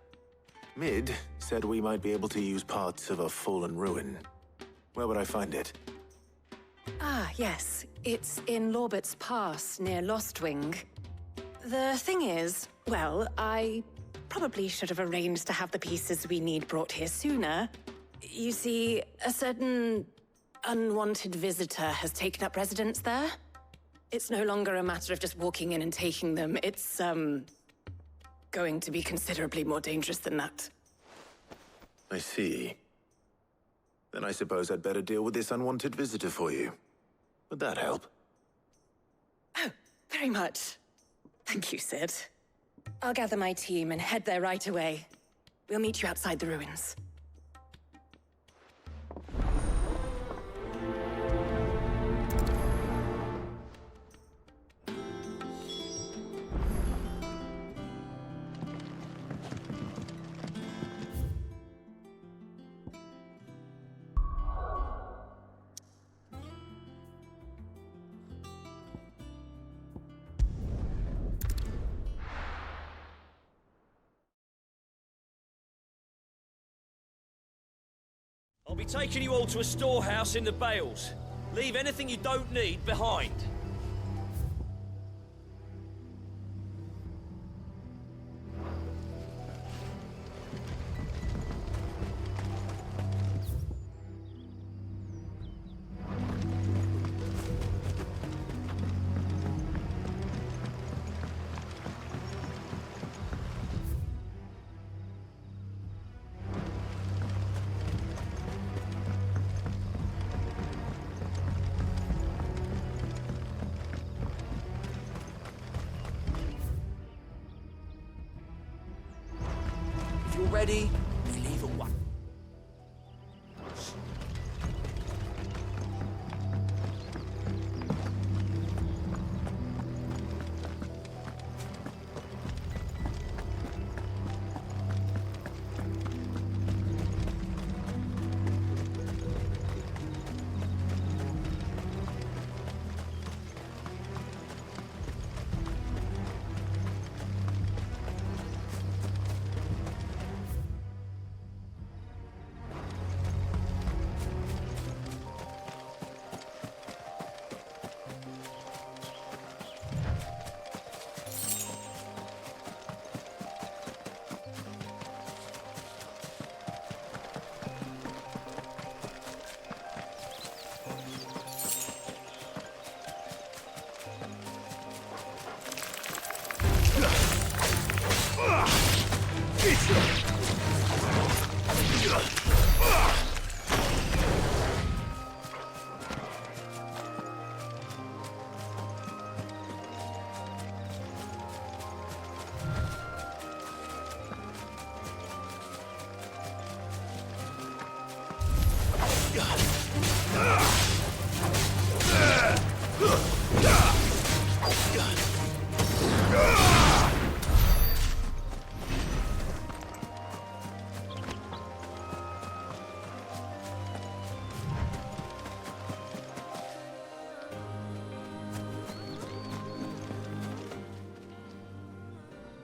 Mid said we might be able to use parts of a fallen ruin. Where would I find it?
Ah, yes. It's in Lorbert's Pass, near Lostwing. The thing is, well, I probably should have arranged to have the pieces we need brought here sooner. You see, a certain unwanted visitor has taken up residence there. It's no longer a matter of just walking in and taking them. It's, going to be considerably more dangerous than that.
I see. Then I suppose I'd better deal with this unwanted visitor for you. Would that help?
Oh, very much. Thank you, Sid. I'll gather my team and head there right away. We'll meet you outside the ruins.
I'll be taking you all to a storehouse in the Bales. Leave anything you don't need behind.
Ready? We leave at one.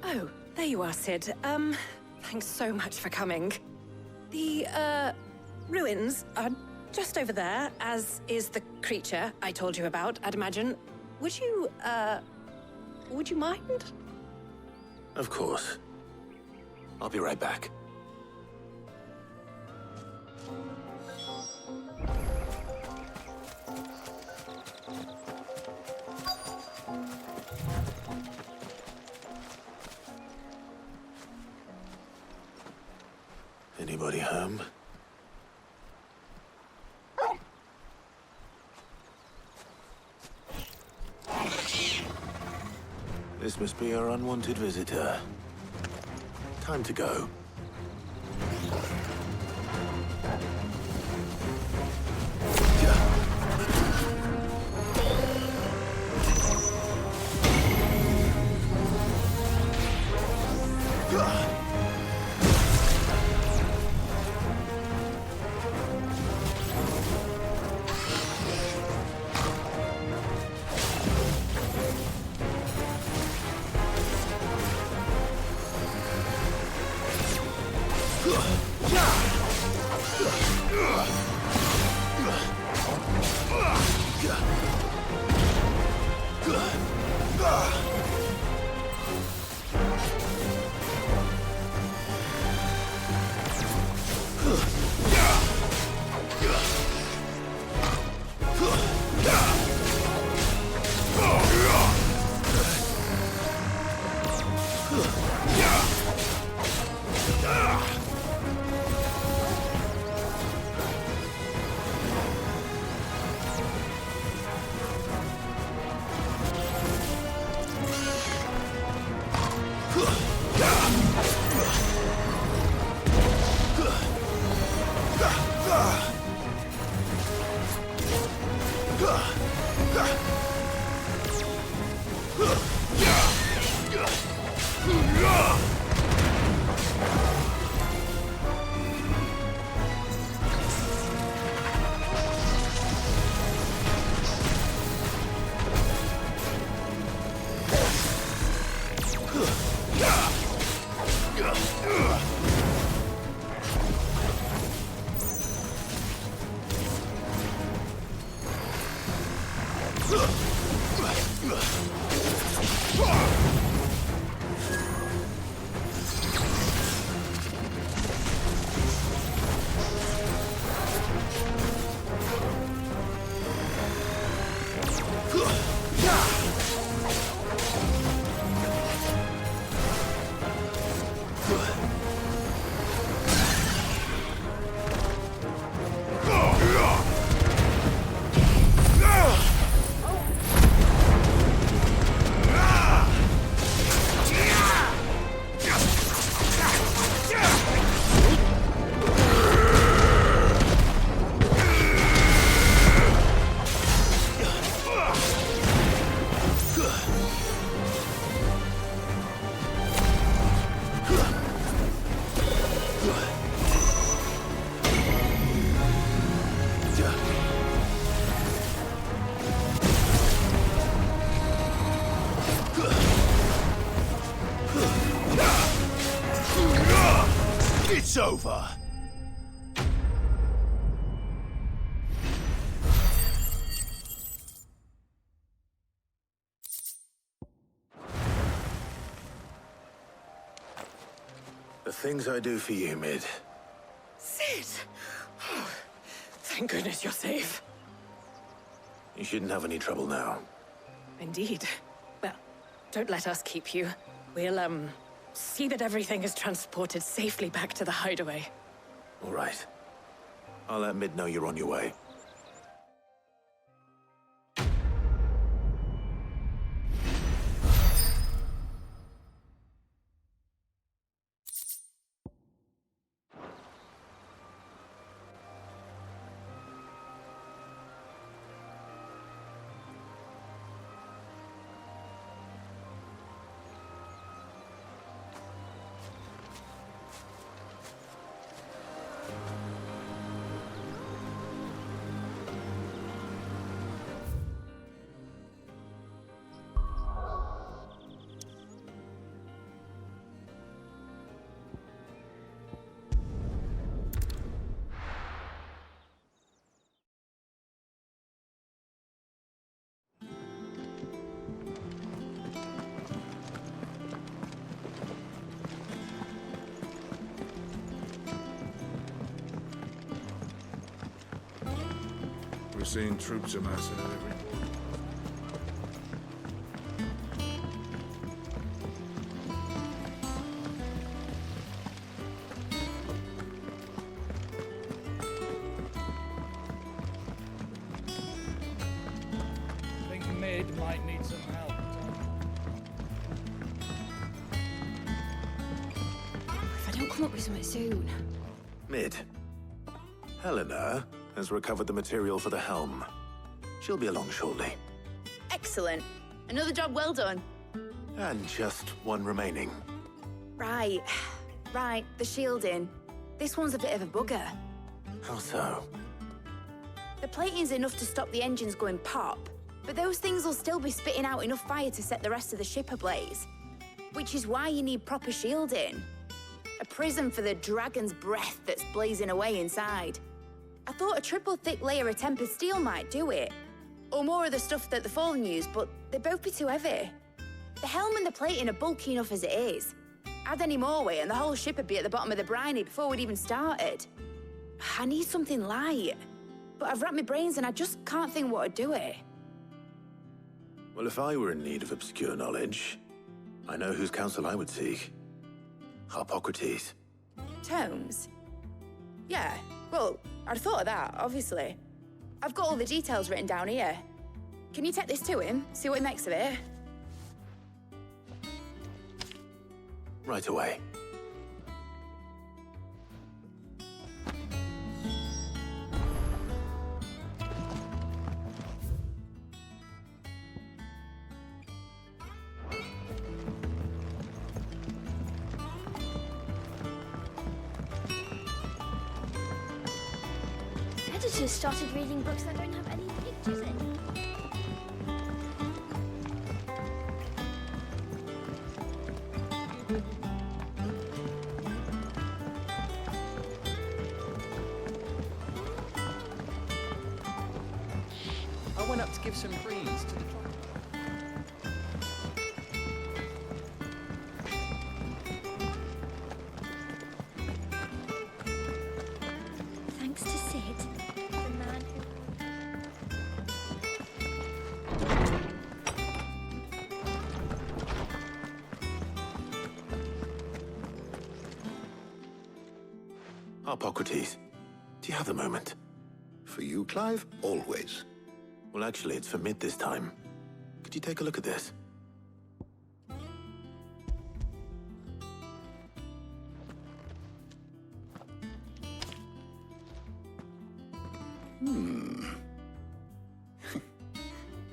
Oh, there you are, Sid. Thanks so much for coming. The, ruins are just over there, as is the creature I told you about, I'd imagine. Would you mind?
Of course. I'll be right back. Anybody home? This must be our unwanted visitor. Time to go.
It's over.
The things I do for you, Mid.
Sid! Oh, thank goodness you're safe.
You shouldn't have any trouble now.
Indeed. Well, don't let us keep you. We'll, see that everything is transported safely back to the hideaway.
All right. I'll let Mid know you're on your way.
We're seeing troops amassing at every point.
I think Mid might need some help.
If I don't come up with something soon.
Mid. Helena has recovered the material for the helm. She'll be along shortly.
Excellent. Another job well done.
And just one remaining.
Right. Right, the shielding. This one's a bit of a bugger.
How so?
The plating's enough to stop the engines going pop, but those things will still be spitting out enough fire to set the rest of the ship ablaze. Which is why you need proper shielding. A prison for the dragon's breath that's blazing away inside. I thought a triple thick layer of tempered steel might do it. Or more of the stuff that the Fallen use, but they'd both be too heavy. The helm and the plating are bulky enough as it is. Add any more weight and the whole ship would be at the bottom of the briny before we'd even started. I need something light. But I've racked my brains and I just can't think what would do it.
Well, if I were in need of obscure knowledge, I know whose counsel I would seek. Harpocrates.
Tomes? Yeah, well, I'd thought of that, obviously. I've got all the details written down here. Can you take this to him, see what he makes of it?
Right away.
Editors started reading books that don't have any pictures in.
I went up to give some greens to the
Thanks to Sid, the man who...
Harpocrates, do you have a moment?
For you, Clive, always.
Well, actually, it's for Mid this time. Could you take a look at this?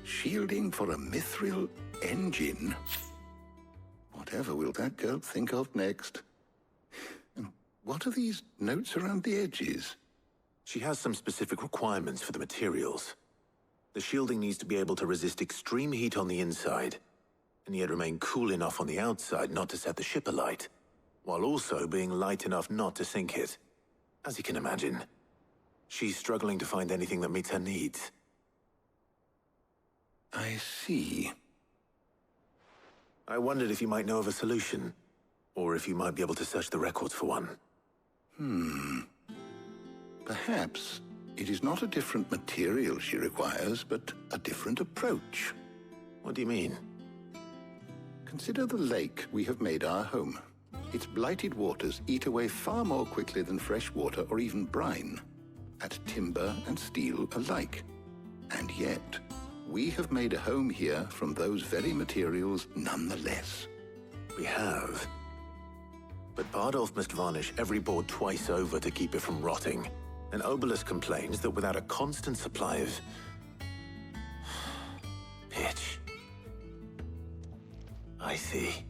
Shielding for a mithril engine? Whatever will that girl think of next? And what are these notes around the edges?
She has some specific requirements for the materials. The shielding needs to be able to resist extreme heat on the inside, and yet remain cool enough on the outside not to set the ship alight, while also being light enough not to sink it. As you can imagine, she's struggling to find anything that meets her needs.
I see.
I wondered if you might know of a solution, or if you might be able to search the records for one.
Perhaps it is not a different material she requires, but a different approach.
What do you mean?
Consider the lake we have made our home. Its blighted waters eat away far more quickly than fresh water or even brine, at timber and steel alike. And yet, we have made a home here from those very materials nonetheless.
We have. But Bardolph must varnish every board twice over to keep it from rotting. And Obelisk complains that without a constant supply of... pitch. I see.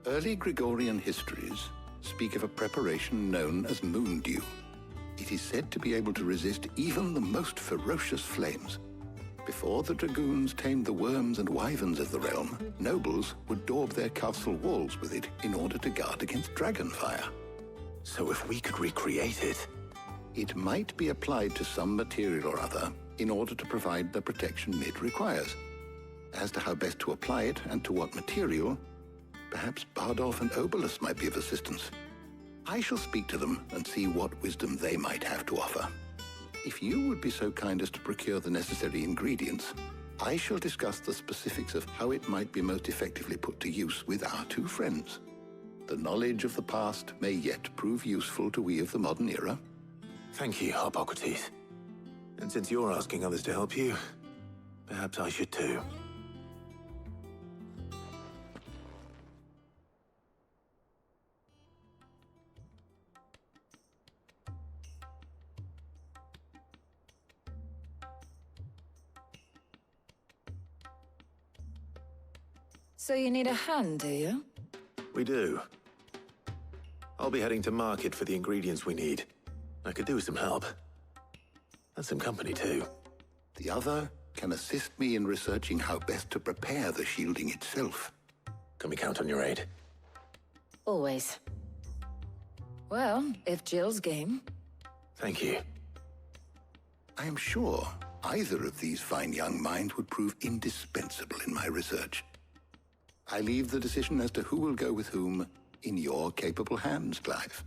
Early Gregorian histories speak of a preparation known as moon dew. It is said to be able to resist even the most ferocious flames. Before the dragoons tamed the worms and wyverns of the realm, nobles would daub their castle walls with it in order to guard against dragonfire.
So if we could recreate it...
It might be applied to some material or other in order to provide the protection it requires. As to how best to apply it and to what material, perhaps Bardolph and Obolus might be of assistance. I shall speak to them and see what wisdom they might have to offer. If you would be so kind as to procure the necessary ingredients, I shall discuss the specifics of how it might be most effectively put to use with our two friends. The knowledge of the past may yet prove useful to we of the modern era.
Thank you, Hippocrates. And since you're asking others to help you, perhaps I should too.
So you need a hand, do you?
We do. I'll be heading to market for the ingredients we need. I could do with some help. And some company, too.
The other can assist me in researching how best to prepare the shielding itself.
Can we count on your aid?
Always. Well, if Jill's game.
Thank you.
I am sure either of these fine young minds would prove indispensable in my research. I leave the decision as to who will go with whom in your capable hands, Clive.